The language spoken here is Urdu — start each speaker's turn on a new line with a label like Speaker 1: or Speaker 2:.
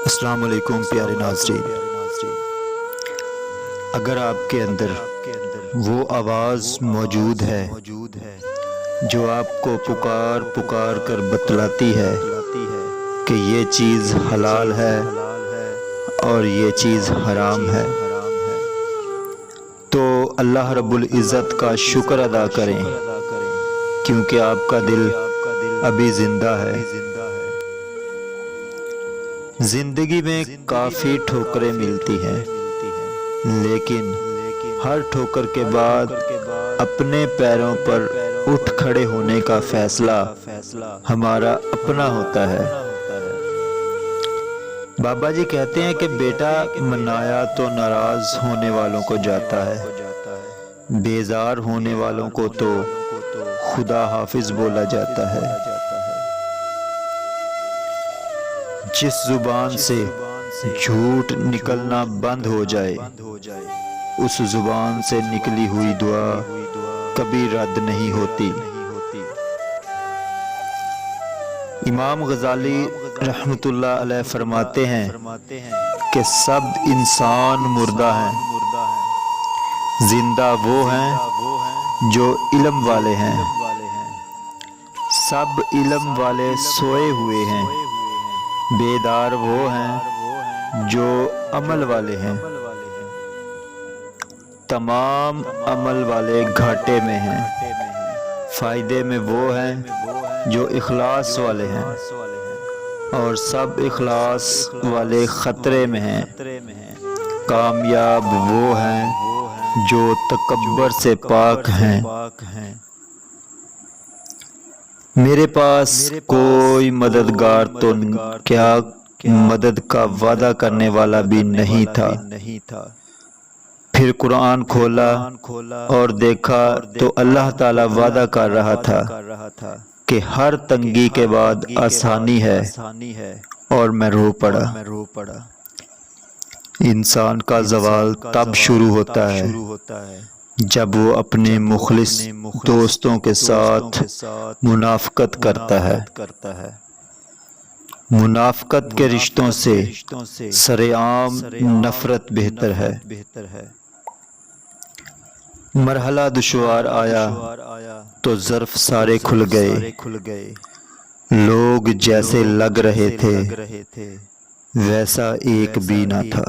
Speaker 1: السلام علیکم پیارے ناظرین، اگر آپ کے اندر وہ آواز موجود ہے جو آپ کو پکار پکار کر بتلاتی ہے کہ یہ چیز حلال ہے اور یہ چیز حرام ہے، تو اللہ رب العزت کا شکر ادا کریں، کیونکہ آپ کا دل ابھی زندہ ہے۔ زندگی میں کافی ٹھوکریں ملتی ہیں، لیکن ہر ٹھوکر کے بعد اپنے پیروں پر اٹھ کھڑے ہونے کا فیصلہ ہمارا اپنا ہوتا ہے۔ بابا جی کہتے ہیں کہ بیٹا منایا تو ناراض ہونے والوں کو جاتا ہے، بیزار ہونے والوں کو تو خدا حافظ بولا جاتا ہے۔ جس زبان سے جھوٹ نکلنا بند ہو جائے، اس زبان سے نکلی ہوئی دعا کبھی رد نہیں ہوتی۔ امام غزالی رحمۃ اللہ علیہ فرماتے ہیں کہ سب انسان مردہ ہیں، زندہ وہ ہیں جو علم والے ہیں، سب علم والے سوئے ہوئے ہیں، بیدار وہ ہیں جو عمل والے ہیں، تمام عمل والے گھاٹے میں ہیں، فائدے میں وہ ہیں جو اخلاص والے ہیں، اور سب اخلاص والے خطرے میں ہیں، کامیاب وہ ہیں جو تکبر سے پاک ہیں۔ میرے پاس کوئی مددگار تو کیا مدد کا وعدہ کرنے والا بھی نہیں تھا۔ پھر قرآن کھولا اور دیکھا تو اللہ تعالیٰ وعدہ کر رہا تھا کہ ہر تنگی کے بعد آسانی ہے، اور میں رو پڑا۔ انسان کا زوال تب شروع ہوتا ہے جب وہ اپنے مخلص دوستوں کے ساتھ منافقت کرتا ہے۔ منافقت کے رشتوں سے سرعام نفرت بہتر ہے۔ مرحلہ دشوار آیا تو ظرف سارے کھل گئے، لوگ جیسے لگ رہے تھے ویسا ایک بھی نہ تھا۔